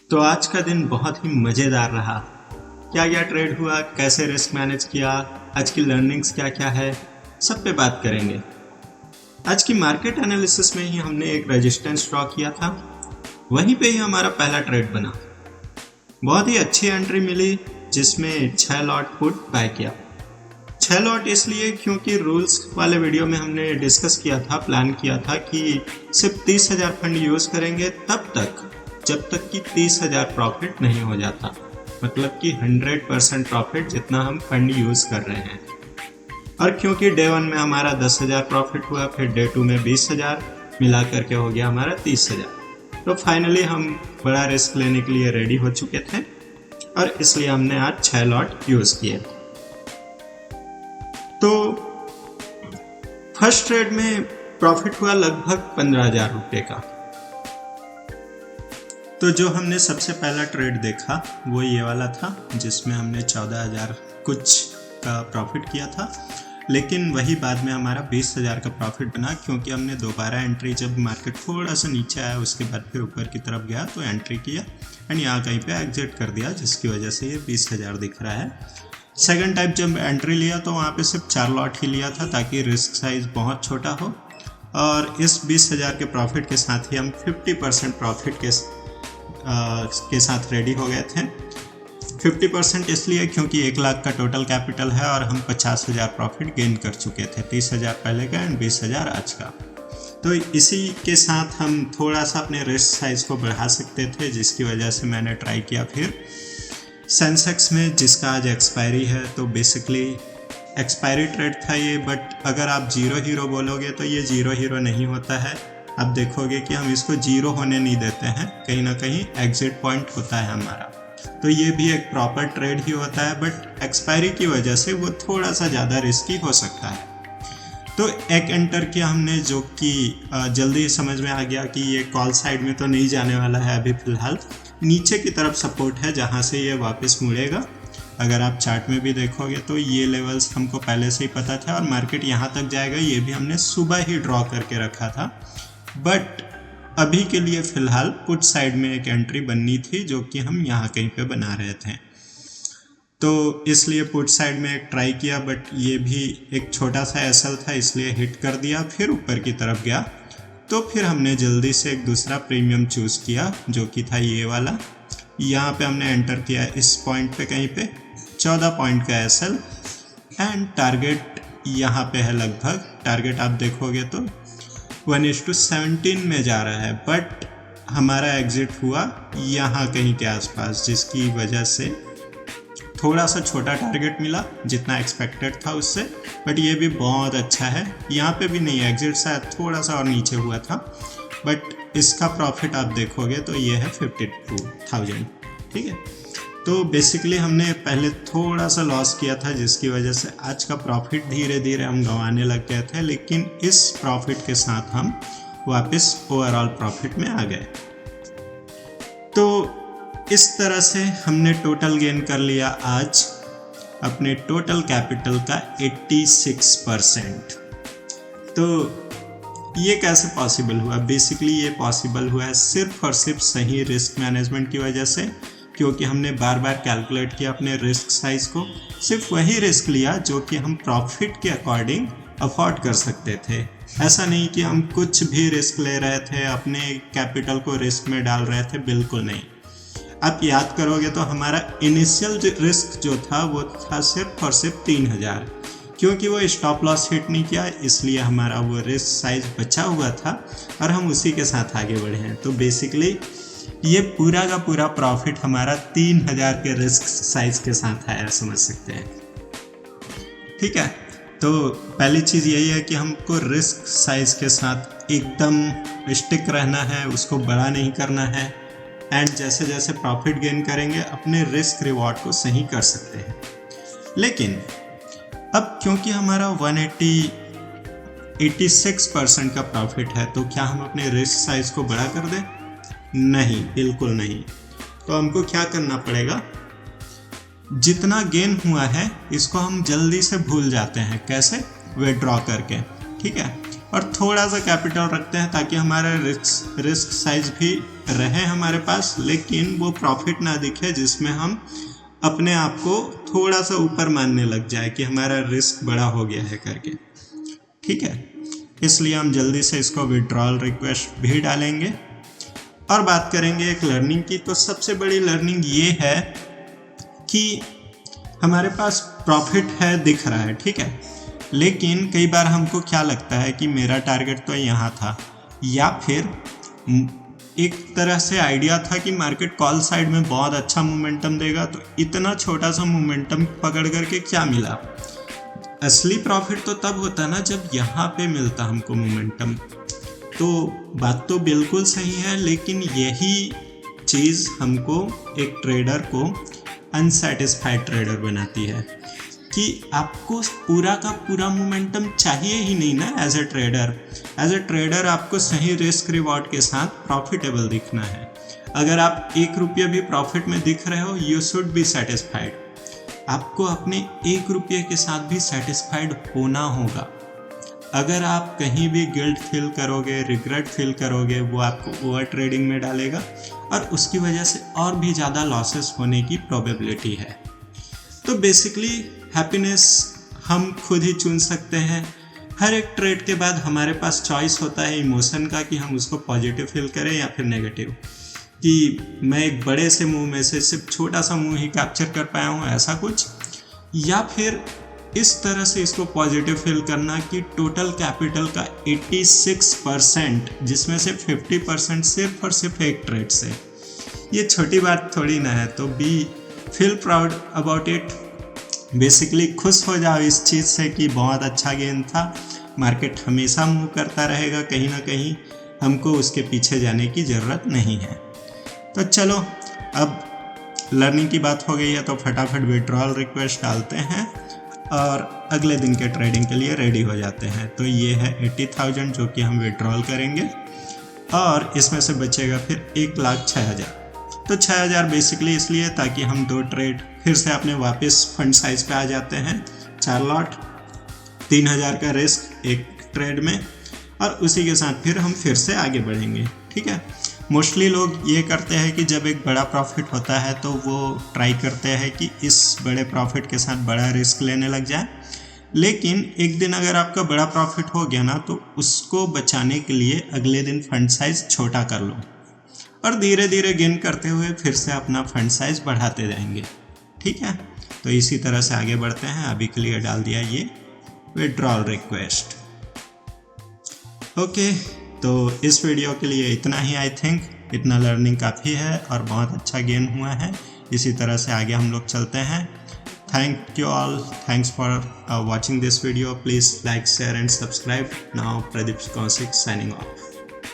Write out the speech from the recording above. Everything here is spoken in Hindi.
तो आज का दिन बहुत ही मज़ेदार रहा। क्या क्या ट्रेड हुआ, कैसे रिस्क मैनेज किया, आज की लर्निंग्स क्या क्या है, सब पे बात करेंगे। आज की मार्केट एनालिसिस में ही हमने एक रेजिस्टेंस ड्रॉ किया था, वहीं पे ही हमारा पहला ट्रेड बना। बहुत ही अच्छी एंट्री मिली जिसमें 6 लॉट पुट बाय किया। 6 लॉट इसलिए क्योंकि रूल्स वाले वीडियो में हमने डिस्कस किया था, प्लान किया था कि सिर्फ 30,000 फंड यूज़ करेंगे तब तक जब तक कि 30,000 प्रॉफिट नहीं हो जाता, मतलब कि 100% प्रॉफिट जितना हम फंड यूज़ कर रहे हैं। और क्योंकि डे 1 में हमारा 10,000 प्रॉफिट हुआ, फिर डे 2 में 20,000, मिला करके हो गया हमारा 30,000। तो फाइनली हम बड़ा रिस्क लेने के लिए रेडी हो चुके थे और इसलिए हमने आज 6 लॉट यूज़ किए। तो फर्स्ट ट्रेड में प्रॉफिट हुआ लगभग 15,000 रुपये का। तो जो हमने सबसे पहला ट्रेड देखा वो ये वाला था जिसमें हमने 14,000 कुछ का प्रॉफिट किया था, लेकिन वही बाद में हमारा 20,000 का प्रॉफिट बना क्योंकि हमने दोबारा एंट्री, जब मार्केट थोड़ा सा नीचे आया उसके बाद फिर ऊपर की तरफ गया तो एंट्री किया एंड यहाँ कहीं पे एग्जिट कर दिया, जिसकी वजह से ये 20,000 दिख रहा है। सेकंड टाइप जब एंट्री लिया तो वहाँ पे सिर्फ 4 लॉट ही लिया था ताकि रिस्क साइज बहुत छोटा हो, और इस 20,000 के प्रॉफिट के साथ ही हम 50% प्रॉफिट के साथ रेडी हो गए थे। 50% इसलिए क्योंकि 1 लाख का टोटल कैपिटल है और हम 50,000 प्रॉफिट गेन कर चुके थे, 30,000 पहले का एंड 20,000 आज का। तो इसी के साथ हम थोड़ा सा अपने रिस्क साइज को बढ़ा सकते थे, जिसकी वजह से मैंने ट्राई किया फिर सेंसेक्स में, जिसका आज एक्सपायरी है। तो बेसिकली एक्सपायरी ट्रेड था ये, बट अगर आप जीरो हीरो बोलोगे तो ये जीरो हीरो नहीं होता है। आप देखोगे कि हम इसको जीरो होने नहीं देते हैं, कहीं ना कहीं एग्जिट पॉइंट होता है हमारा। तो ये भी एक प्रॉपर ट्रेड ही होता है, बट एक्सपायरी की वजह से वो थोड़ा सा ज़्यादा रिस्की हो सकता है। तो एक एंटर किया हमने, जो कि जल्दी समझ में आ गया कि ये कॉल साइड में तो नहीं जाने वाला है अभी फ़िलहाल, नीचे की तरफ सपोर्ट है जहाँ से ये वापस मुड़ेगा। अगर आप चार्ट में भी देखोगे तो ये लेवल्स हमको पहले से ही पता था और मार्केट यहाँ तक जाएगा ये भी हमने सुबह ही ड्रॉ करके रखा था। बट अभी के लिए फ़िलहाल पुट साइड में एक एंट्री बननी थी जो कि हम यहाँ कहीं पे बना रहे थे, तो इसलिए पुट साइड में एक ट्राई किया, बट ये भी एक छोटा सा एसएल था इसलिए हिट कर दिया, फिर ऊपर की तरफ गया। तो फिर हमने जल्दी से एक दूसरा प्रीमियम चूज़ किया जो कि था ये वाला। यहाँ पे हमने एंटर किया इस पॉइंट पे, कहीं पे 14 पॉइंट का एसएल एंड टारगेट यहाँ पे है लगभग, टारगेट आप देखोगे तो 1:17 में जा रहा है, बट हमारा एग्जिट हुआ यहाँ कहीं के आसपास, जिसकी वजह से थोड़ा सा छोटा टारगेट मिला जितना एक्सपेक्टेड था उससे, बट ये भी बहुत अच्छा है। यहाँ पे भी नहीं, एग्जिट शायद थोड़ा सा और नीचे हुआ था, बट इसका प्रॉफिट आप देखोगे तो ये है 52,000। ठीक है, तो बेसिकली हमने पहले थोड़ा सा लॉस किया था जिसकी वजह से आज का प्रॉफिट धीरे धीरे हम गंवाने लग गए थे, लेकिन इस प्रॉफिट के साथ हम वापस ओवरऑल प्रॉफिट में आ गए। तो इस तरह से हमने टोटल गेन कर लिया आज अपने टोटल कैपिटल का 86%। तो ये कैसे पॉसिबल हुआ? बेसिकली ये पॉसिबल हुआ है सिर्फ और सिर्फ सही रिस्क मैनेजमेंट की वजह से, क्योंकि हमने बार बार कैलकुलेट किया अपने रिस्क साइज को, सिर्फ वही रिस्क लिया जो कि हम प्रॉफिट के अकॉर्डिंग अफोर्ड कर सकते थे। ऐसा नहीं कि हम कुछ भी रिस्क ले रहे थे, अपने कैपिटल को रिस्क में डाल रहे थे, बिल्कुल नहीं। आप याद करोगे तो हमारा इनिशियल रिस्क जो था वो था सिर्फ और सिर्फ 3,000, क्योंकि वो स्टॉप लॉस हिट नहीं किया इसलिए हमारा वो रिस्क साइज बचा हुआ था और हम उसी के साथ आगे बढ़े हैं। तो बेसिकली ये पूरा का पूरा प्रॉफिट हमारा 3,000 के रिस्क साइज के साथ आया, समझ सकते हैं। ठीक है, तो पहली चीज़ यही है कि हमको रिस्क साइज के साथ एकदम स्टिक रहना है, उसको बड़ा नहीं करना है, एंड जैसे जैसे प्रॉफिट गेन करेंगे अपने रिस्क रिवॉर्ड को सही कर सकते हैं। लेकिन अब क्योंकि हमारा 86% का प्रॉफिट है, तो क्या हम अपने रिस्क साइज को बड़ा कर दें? नहीं, बिल्कुल नहीं। तो हमको क्या करना पड़ेगा, जितना गेन हुआ है इसको हम जल्दी से भूल जाते हैं। कैसे? विड्रॉ करके। ठीक है, और थोड़ा सा कैपिटल रखते हैं ताकि हमारा रिस्क साइज भी रहे हमारे पास, लेकिन वो प्रॉफिट ना दिखे जिसमें हम अपने आप को थोड़ा सा ऊपर मानने लग जाए कि हमारा रिस्क बड़ा हो गया है करके। ठीक है, इसलिए हम जल्दी से इसको विड्रॉल रिक्वेस्ट भी डालेंगे और बात करेंगे एक लर्निंग की। तो सबसे बड़ी लर्निंग ये है कि हमारे पास प्रॉफिट है दिख रहा है, ठीक है, लेकिन कई बार हमको क्या लगता है कि मेरा टारगेट तो यहाँ था, या फिर एक तरह से आइडिया था कि मार्केट कॉल साइड में बहुत अच्छा मोमेंटम देगा, तो इतना छोटा सा मोमेंटम पकड़ करके क्या मिला। असली प्रॉफिट तो तब होता ना जब यहाँ पे मिलता हमको मोमेंटम। तो बात तो बिल्कुल सही है, लेकिन यही चीज़ हमको एक ट्रेडर को अनसेटिस्फाइड ट्रेडर बनाती है कि आपको पूरा का पूरा मोमेंटम चाहिए ही नहीं ना। एज ए ट्रेडर आपको सही रिस्क रिवॉर्ड के साथ प्रॉफिटेबल दिखना है। अगर आप 1 रुपये भी प्रॉफिट में दिख रहे हो, यू शुड बी सेटिस्फाइड। आपको अपने 1 रुपये के साथ भी सेटिस्फाइड होना होगा। अगर आप कहीं भी गिल्ट फील करोगे, रिग्रेट फील करोगे, वो आपको ओवर ट्रेडिंग में डालेगा और उसकी वजह से और भी ज़्यादा लॉसेस होने की प्रोबेबिलिटी है। तो बेसिकली हैप्पीनेस हम खुद ही चुन सकते हैं। हर एक ट्रेड के बाद हमारे पास चॉइस होता है इमोशन का कि हम उसको पॉजिटिव फील करें या फिर नेगेटिव, कि मैं एक बड़े से मूव में से सिर्फ छोटा सा मूव ही कैप्चर कर पाया हूँ ऐसा कुछ, या फिर इस तरह से इसको पॉजिटिव फील करना कि टोटल कैपिटल का 86% जिसमें से 50% सिर्फ और सिर्फ एक ट्रेड से। ये छोटी बात थोड़ी ना है, तो be feel proud about it. Basically खुश हो जाओ इस चीज़ से कि बहुत अच्छा गेम था, मार्केट हमेशा मूव करता रहेगा, कहीं ना कहीं हमको उसके पीछे जाने की ज़रूरत नहीं है। तो चलो, अब लर्निंग की बात हो गई है तो फटाफट विड्रॉल रिक्वेस्ट डालते हैं और अगले दिन के ट्रेडिंग के लिए रेडी हो जाते हैं। तो ये है 80,000 जो कि हम विड्रॉल करेंगे और इसमें से बचेगा फिर 1,06,000। तो 6,000 बेसिकली इसलिए ताकि हम 2 ट्रेड फिर से अपने वापस फंड साइज पे आ जाते हैं। 4 लॉट, 3,000 का रिस्क एक ट्रेड में, और उसी के साथ फिर हम फिर से आगे बढ़ेंगे। ठीक है, मोस्टली लोग ये करते हैं कि जब एक बड़ा प्रॉफिट होता है तो वो ट्राई करते हैं कि इस बड़े प्रॉफिट के साथ बड़ा रिस्क लेने लग जाए, लेकिन एक दिन अगर आपका बड़ा प्रॉफिट हो गया ना तो उसको बचाने के लिए अगले दिन फंड साइज छोटा कर लो और धीरे धीरे गेन करते हुए फिर से अपना फंड साइज बढ़ाते जाएंगे। ठीक है, तो इसी तरह से आगे बढ़ते हैं। अभी के लिए डाल दिया ये विड्रॉल रिक्वेस्ट। ओके, तो इस वीडियो के लिए इतना ही। आई थिंक इतना लर्निंग काफ़ी है और बहुत अच्छा गेन हुआ है। इसी तरह से आगे हम लोग चलते हैं। Thank you all, thanks for watching this video. Please like, share and subscribe. Now Pradeep Kaushik signing off.